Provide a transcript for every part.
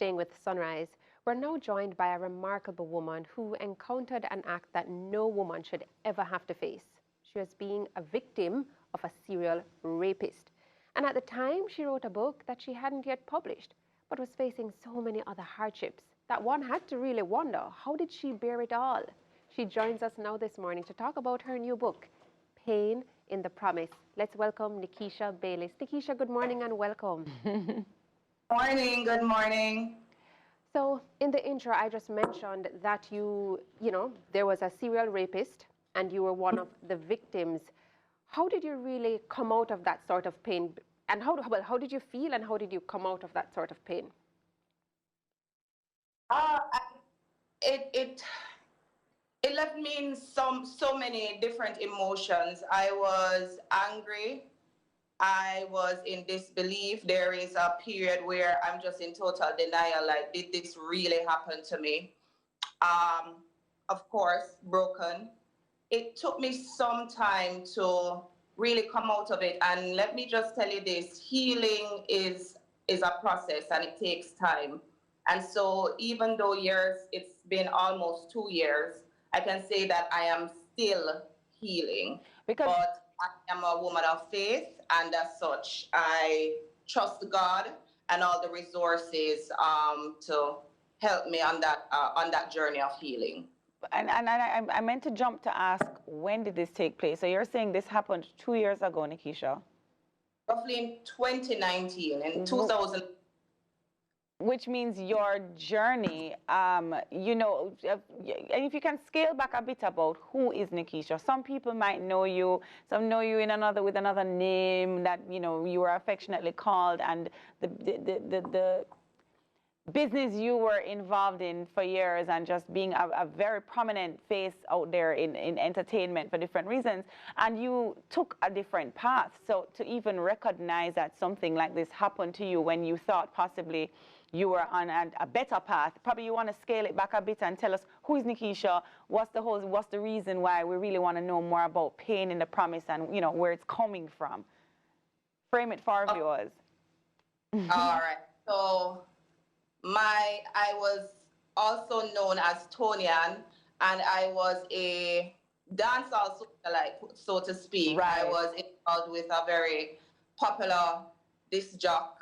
staying with Sunrise. We're now joined by a remarkable woman who encountered an act that no woman should ever have to face. She was being a victim of a serial rapist. And at the time, she wrote a book that she hadn't yet published, but was facing so many other hardships that one had to really wonder, how did she bear it all? She joins us now this morning to talk about her new book, Pain in the Promise. Let's welcome Nikisha Bayliss. Nikisha, good morning and welcome. Morning, good morning. So in the intro, I just mentioned that there was a serial rapist and you were one of the victims. How did you really come out of that sort of pain? And how did you feel and how did you come out of that sort of pain? It left me in so many different emotions. I was angry. I was in disbelief. There is a period where I'm just in total denial, like, did this really happen to me? Of course, broken. It took me some time to really come out of it. And let me just tell you this, healing is a process and it takes time. And so even though it's been almost 2 years, I can say that I am still healing. But I am a woman of faith, and as such, I trust God and all the resources to help me on that journey of healing. And I meant to jump to ask, when did this take place? So you're saying this happened 2 years ago, Nikisha? Roughly in 2019, in 2000. Which means your journey, and if you can scale back a bit about who is Nikisha. Some people might know you, some know you with another name that, you were affectionately called, and the business you were involved in for years and just being a very prominent face out there in entertainment for different reasons, and you took a different path. So to even recognize that something like this happened to you when you thought possibly you were on a better path, probably you want to scale it back a bit and tell us, who is Nikisha? What's the reason why we really want to know more about Pain in the Promise and, where it's coming from? Frame it for our viewers. All right. So I was also known as Tonian, and I was a dancehall socialite, so to speak. Right. I was involved with a very popular disc jock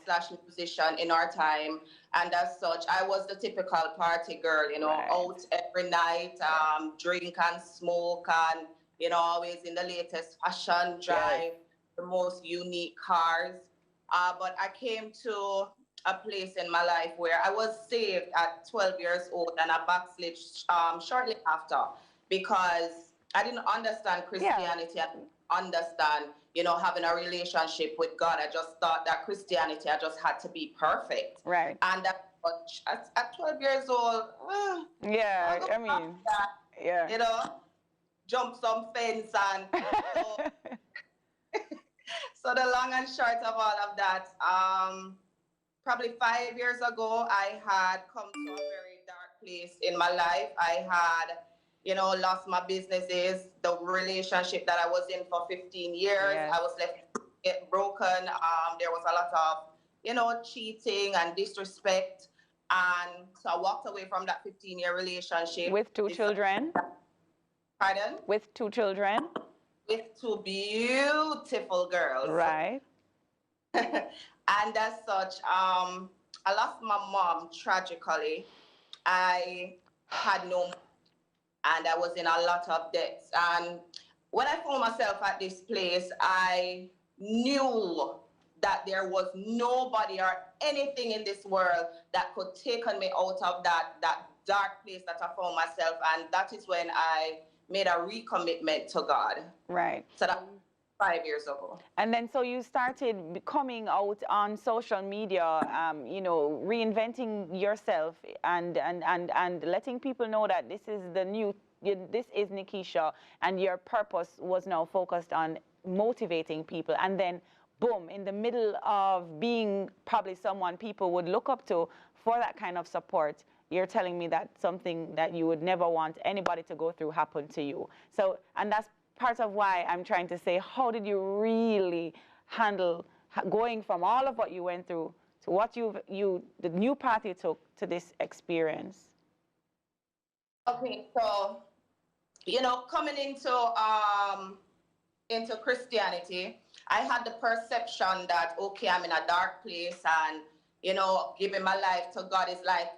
slash musician in our time, and as such, I was the typical party girl, Right. out every night, drink and smoke, and always in the latest fashion, drive the most unique cars. But I came to a place in my life where I was saved at 12 years old, and I backslid shortly after, because I didn't understand Christianity. I didn't understand, having a relationship with God. I just thought that Christianity, I just had to be perfect. Right. And at 12 years old, yeah, jump some fence and so the long and short of all of that, probably 5 years ago, I had come to a very dark place in my life. I had, lost my businesses, the relationship that I was in for 15 years. Yes. I was left broken. There was a lot of, cheating and disrespect. And so I walked away from that 15-year relationship. With 2 children? Pardon? With 2 children? With 2 beautiful girls. Right. And as such, I lost my mom tragically. I had no money, and I was in a lot of debts. And when I found myself at this place, I knew that there was nobody or anything in this world that could take me out of that dark place that I found myself. And that is when I made a recommitment to God. Right. So that 5 years ago. And then so you started coming out on social media, reinventing yourself and letting people know that this is this is Nikisha, and your purpose was now focused on motivating people. And then boom, in the middle of being probably someone people would look up to for that kind of support, you're telling me that something that you would never want anybody to go through happened to you. So, and that's part of why I'm trying to say, how did you really handle going from all of what you went through So what the new path you took to this experience. Okay, so coming into Christianity, I had the perception that okay, I'm in a dark place, and giving my life to God is like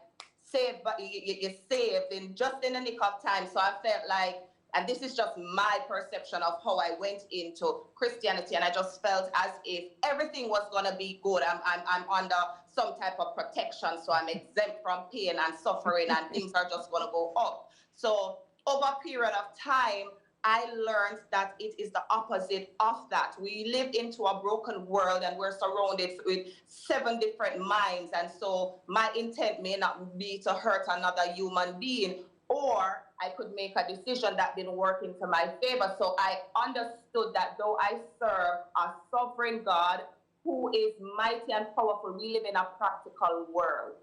saved, but you're saved in the nick of time. So I felt like, and this is just my perception of how I went into Christianity, and I just felt as if everything was gonna be good. I'm under some type of protection, so I'm exempt from pain and suffering, and things are just gonna go up. So over a period of time, I learned that it is the opposite of that. We live into a broken world, and we're surrounded with 7 different minds. And so my intent may not be to hurt another human being, or I could make a decision that didn't work into my favor. So I understood that though I serve a sovereign God who is mighty and powerful, we live in a practical world.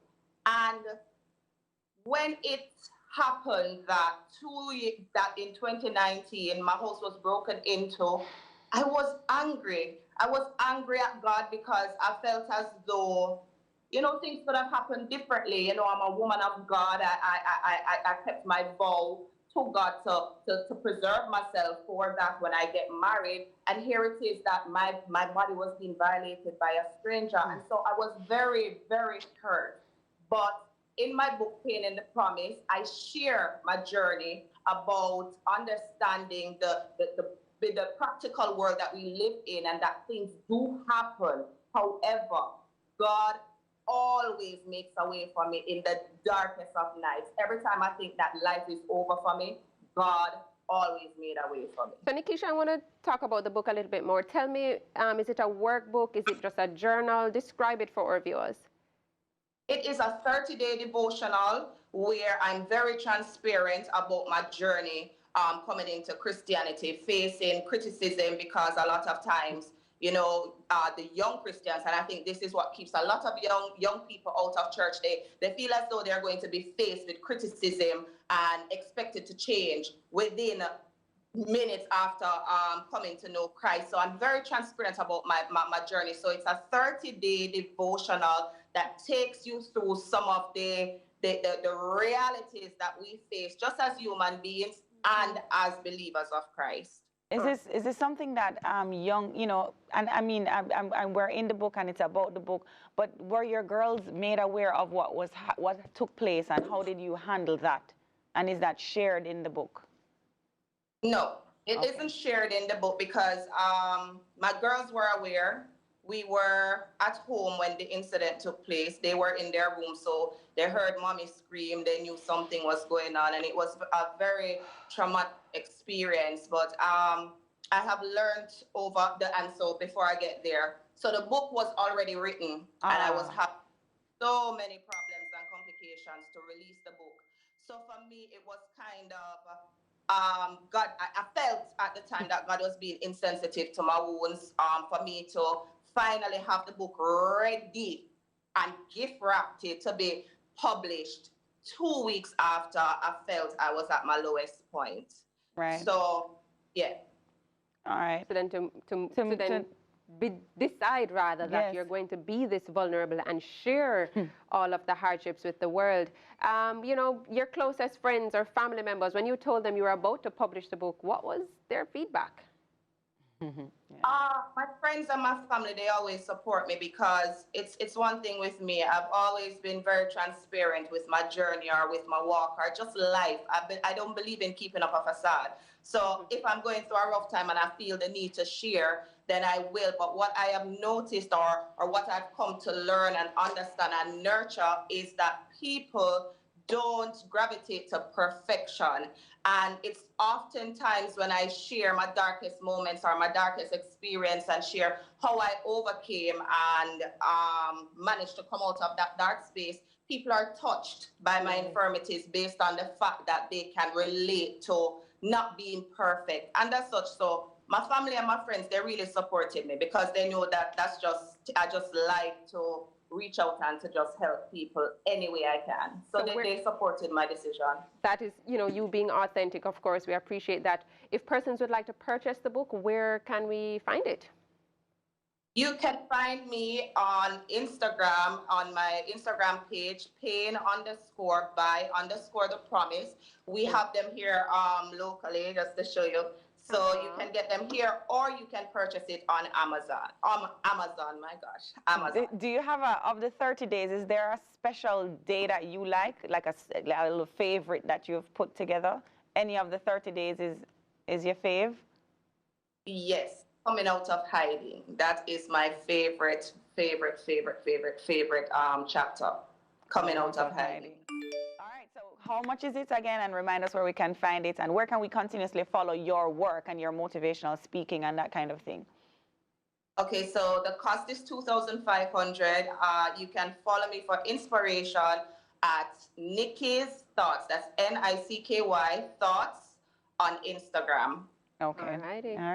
And when it happened that in 2019 my house was broken into, I was angry. I was angry at God because I felt as though things could have happened differently. I'm a woman of God. I kept my vow to God to preserve myself for that when I get married, and here it is that my body was being violated by a stranger. And so I was very, very hurt. But in my book, Pain and the Promise, I share my journey about understanding the practical world that we live in, and that things do happen. However, God always makes a way for me in the darkest of nights. Every time I think that life is over for me, God always made a way for me. So Nikisha, I want to talk about the book a little bit more. Tell me, is it a workbook? Is it just a journal? Describe it for our viewers. It is a 30-day devotional where I'm very transparent about my journey coming into Christianity, facing criticism, because a lot of times, the young Christians, and I think this is what keeps a lot of young people out of church, they feel as though they're going to be faced with criticism and expected to change within minutes after coming to know Christ. So I'm very transparent about my journey. So it's a 30-day devotional that takes you through some of the realities that we face just as human beings and as believers of Christ. Is this something that young, and I mean, we're in the book and it's about the book, but were your girls made aware of what took place, and how did you handle that? And is that shared in the book? No, it isn't shared in the book because my girls were aware. We were at home when the incident took place. They were in their room, so they heard mommy scream. They knew something was going on, and it was a very traumatic experience. But I have learned and so before I get there, so the book was already written, and I was having so many problems and complications to release the book. So for me, it was kind of God. I felt at the time that God was being insensitive to my wounds. For me to finally have the book ready and gift wrapped it to be published 2 weeks after I felt I was at my lowest point. Right. So, yeah. All right. So then decide rather that you're going to be this vulnerable and share all of the hardships with the world. Your closest friends or family members, when you told them you were about to publish the book, what was their feedback? My friends and my family, they always support me because it's one thing with me. I've always been very transparent with my journey or with my walk or just life. I don't believe in keeping up a facade. So if I'm going through a rough time and I feel the need to share, then I will. But what I have noticed or what I've come to learn and understand and nurture is that people don't gravitate to perfection. And it's oftentimes when I share my darkest moments or my darkest experience and share how I overcame and managed to come out of that dark space, people are touched by my infirmities based on the fact that they can relate to not being perfect. And as such, so my family and my friends, they really supported me because they know that I just like to reach out and to just help people any way I can. So they supported my decision. That is, you being authentic, of course. We appreciate that. If persons would like to purchase the book, where can we find it? You can find me on Instagram, on my Instagram page, pain_by_the promise. We have them here locally, just to show you. So you can get them here, or you can purchase it on Amazon. Amazon, my gosh, Amazon. Do you have of the 30 days, is there a special day that you like a little favorite that you've put together? Any of the 30 days is your fave? Yes, coming out of hiding. That is my favorite chapter. Coming out of hiding. All right, so how much is it again? And remind us where we can find it, and where can we continuously follow your work and your motivational speaking and that kind of thing? Okay, so the cost is $2,500. You can follow me for inspiration at Nikki's Thoughts. That's NICKY Thoughts on Instagram. Okay. Alrighty. All right.